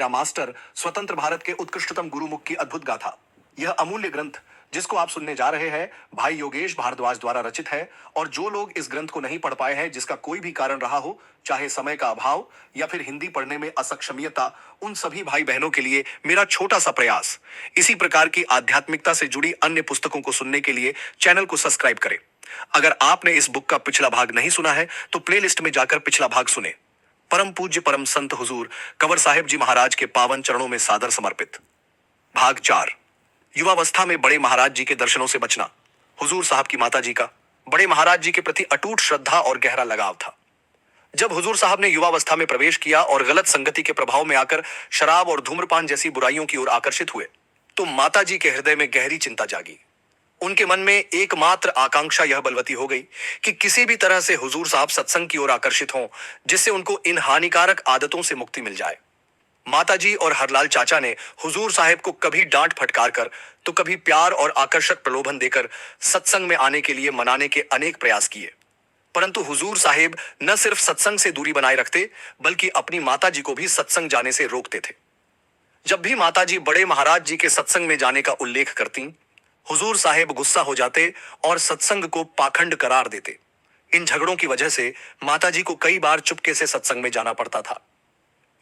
मेरा मास्टर स्वतंत्र भारत के उत्कृष्टतम गुरुमुख की अद्भुत गाथा। यह अमूल्य ग्रंथ जिसको आप सुनने जा रहे हैं भाई योगेश भारद्वाज द्वारा रचित है। और जो लोग इस ग्रंथ को नहीं पढ़ पाए हैं, जिसका कोई भी कारण रहा हो, चाहे समय का अभाव या फिर हिंदी पढ़ने में असक्षमियता, उन सभी भाई बहनों के लिए मेरा छोटा सा प्रयास। इसी प्रकार की आध्यात्मिकता से जुड़ी अन्य पुस्तकों को सुनने के लिए चैनल को सब्सक्राइब करें। अगर आपने इस बुक का पिछला भाग नहीं सुना है तो प्लेलिस्ट में जाकर पिछला भाग सुने। परम पूज्य परम संत हुजूर कंवर साहिब जी महाराज के पावन चरणों में सादर समर्पित। भाग 4। युवावस्था में बड़े महाराज जी के दर्शनों से बचना। हुजूर साहब की माता जी का बड़े महाराज जी के प्रति अटूट श्रद्धा और गहरा लगाव था। जब हुजूर साहब ने युवावस्था में प्रवेश किया और गलत संगति के प्रभाव में आकर शराब और धूम्रपान जैसी बुराइयों की ओर आकर्षित हुए, तो माता जी के हृदय में गहरी चिंता जागी। उनके मन में एकमात्र आकांक्षा यह बलवती हो गई कि किसी भी तरह से हुजूर साहब सत्संग की ओर आकर्षित हों, जिससे उनको इन हानिकारक आदतों से मुक्ति मिल जाए। माताजी और हरलाल चाचा ने हुजूर साहब को कभी डांट फटकार कर तो कभी प्यार और आकर्षक प्रलोभन देकर सत्संग में आने के लिए मनाने के अनेक प्रयास किए, परंतु हुजूर साहिब न सिर्फ सत्संग से दूरी बनाए रखते बल्कि अपनी माताजी को भी सत्संग जाने से रोकते थे। जब भी माताजी बड़े महाराज जी के सत्संग में जाने का उल्लेख करती, हुजूर साहिब गुस्सा हो जाते और सत्संग को पाखंड करार देते। इन झगड़ों की वजह से माताजी को कई बार चुपके से सत्संग में जाना पड़ता था।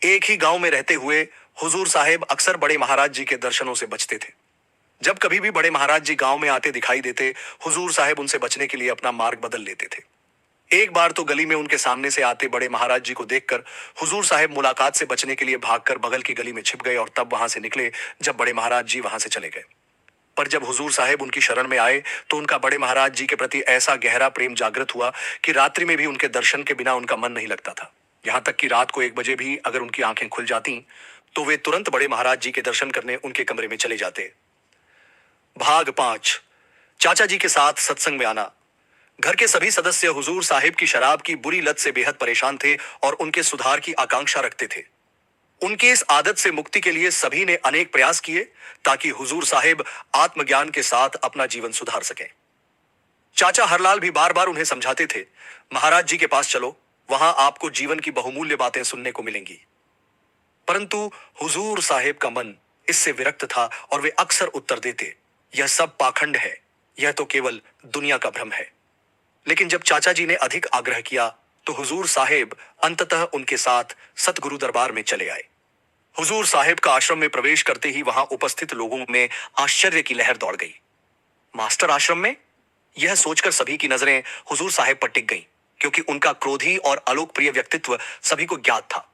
एक ही गांव में रहते हुए हुजूर साहिब अक्सर बड़े महाराज जी के दर्शनों से बचते थे। जब कभी भी बड़े महाराज जी गांव में आते दिखाई देते, हुजूर साहिब उनसे बचने के लिए अपना मार्ग बदल लेते थे। एक बार तो गली में उनके सामने से आते बड़े महाराज जी को देखकर हुजूर साहिब मुलाकात से बचने के लिए भागकर बगल की गली में छिप गए और तब वहां से निकले जब बड़े महाराज जी वहां से चले गए। पर जब हुजूर साहिब उनकी शरण में आए तो उनका बड़े महाराज जी के प्रति ऐसा गहरा प्रेम जागृत हुआ कि रात्रि में भी उनके दर्शन के बिना उनका मन नहीं लगता था। यहां तक कि रात को 1 बजे भी अगर उनकी आंखें खुल जाती तो वे तुरंत बड़े महाराज जी के दर्शन करने उनके कमरे में चले जाते। भाग 5। चाचा जी के साथ सत्संग में आना। घर के सभी सदस्य हुजूर साहिब की शराब की बुरी लत से बेहद परेशान थे और उनके सुधार की आकांक्षा रखते थे। उनकी इस आदत से मुक्ति के लिए सभी ने अनेक प्रयास किए ताकि हुजूर साहिब आत्मज्ञान के साथ अपना जीवन सुधार सकें। चाचा हरलाल भी बार बार उन्हें समझाते थे, महाराज जी के पास चलो, वहां आपको जीवन की बहुमूल्य बातें सुनने को मिलेंगी। परंतु हुजूर साहिब का मन इससे विरक्त था और वे अक्सर उत्तर देते, यह सब पाखंड है, यह तो केवल दुनिया का भ्रम है। लेकिन जब चाचा जी ने अधिक आग्रह किया तो हुजूर साहिब अंततः उनके साथ सतगुरु दरबार में चले आए। हुजूर साहिब का आश्रम में प्रवेश करते ही वहां उपस्थित लोगों में आश्चर्य की लहर दौड़ गई। मास्टर आश्रम में? यह सोचकर सभी की नजरें हुजूर साहिब पर टिक गईं, क्योंकि उनका क्रोधी और अलोकप्रिय व्यक्तित्व सभी को ज्ञात था।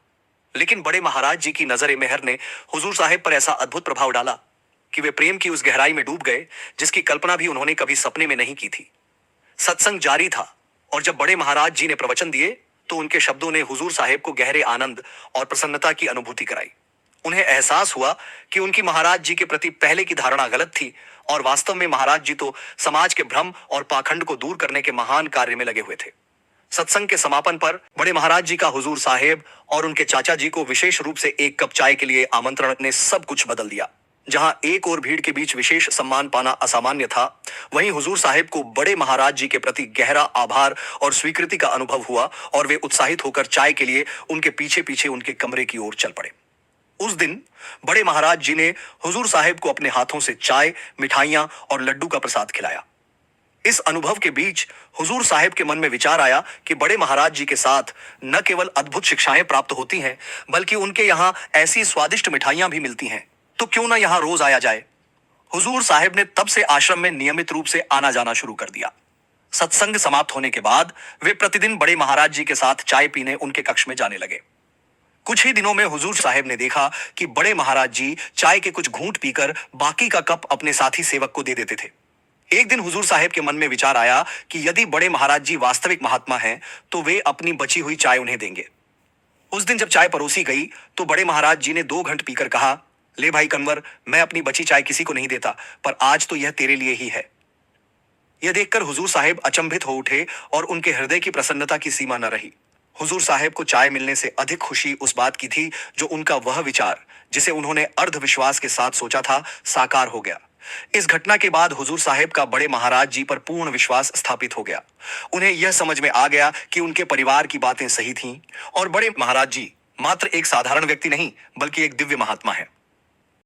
लेकिन बड़े महाराज जी की नजर मेहर ने हुजूर साहिब पर ऐसा अद्भुत प्रभाव डाला कि वे प्रेम की उस गहराई में डूब गए जिसकी कल्पना भी उन्होंने कभी सपने में नहीं की थी। सत्संग जारी था और जब बड़े महाराज जी ने प्रवचन दिए तो उनके शब्दों ने हुजूर साहिब को गहरे आनंद और प्रसन्नता की अनुभूति कराई। उन्हें एहसास हुआ कि उनकी महाराज जी के प्रति पहले की धारणा गलत थी और वास्तव में महाराज जी तो समाज के भ्रम और पाखंड को दूर करने के महान कार्य में लगे हुए थे। सत्संग के समापन पर बड़े महाराज जी का हुजूर साहिब और उनके चाचा जी को विशेष रूप से एक कप चाय के लिए आमंत्रण ने सब कुछ बदल दिया। जहां एक और भीड़ के बीच विशेष सम्मान पाना असामान्य था, वहीं हुजूर साहिब को बड़े महाराज जी के प्रति गहरा आभार और स्वीकृति का अनुभव हुआ और वे उत्साहित होकर चाय के लिए उनके पीछे पीछे उनके कमरे की ओर चल पड़े। उस दिन बड़े महाराज जी ने हुजूर साहिब को अपने हाथों से चाय, मिठाइयां और लड्डू का प्रसाद खिलाया। इस अनुभव के बीच हुजूर साहिब के मन में विचार आया कि बड़े महाराज जी के साथ न केवल अद्भुत शिक्षाएं प्राप्त होती हैं, बल्कि उनके यहाँ ऐसी स्वादिष्ट मिठाइयां भी मिलती हैं, तो क्यों ना यहाँ रोज आया जाए। हुजूर साहिब ने तब से आश्रम में नियमित रूप से आना जाना शुरू कर दिया। सत्संग समाप्त होने के बाद वे प्रतिदिन बड़े महाराज जी के साथ चाय पीने उनके कक्ष में जाने लगे। कुछ ही दिनों में हुजूर साहिब ने देखा कि बड़े महाराज जी चाय के कुछ घूंट पीकर बाकी का कप अपने साथी सेवक को दे देते थे। एक दिन हुजूर साहिब के मन में विचार आया कि यदि बड़े महाराज जी वास्तविक महात्मा हैं तो वे अपनी बची हुई चाय उन्हें देंगे। उस दिन जब चाय परोसी गई तो बड़े महाराज जी ने 2 घंट पीकर कहा, ले भाई कन्वर, मैं अपनी बची चाय किसी को नहीं देता, पर आज तो यह तेरे लिए ही है। यह देखकर हुजूर साहिब अचंभित हो उठे और उनके हृदय की प्रसन्नता की सीमा न रही। हुजूर साहिब को चाय मिलने से अधिक खुशी उस बात की थी जो उनका वह विचार जिसे उन्होंने अर्ध विश्वास के साथ सोचा था साकार हो गया। इस घटना के बाद हुजूर साहिब का बड़े महाराज जी पर पूर्ण विश्वास स्थापित हो गया। उन्हें यह समझ में आ गया कि उनके परिवार की बातें सही थीं और बड़े महाराज जी मात्र एक साधारण व्यक्ति नहीं बल्कि एक दिव्य महात्मा है।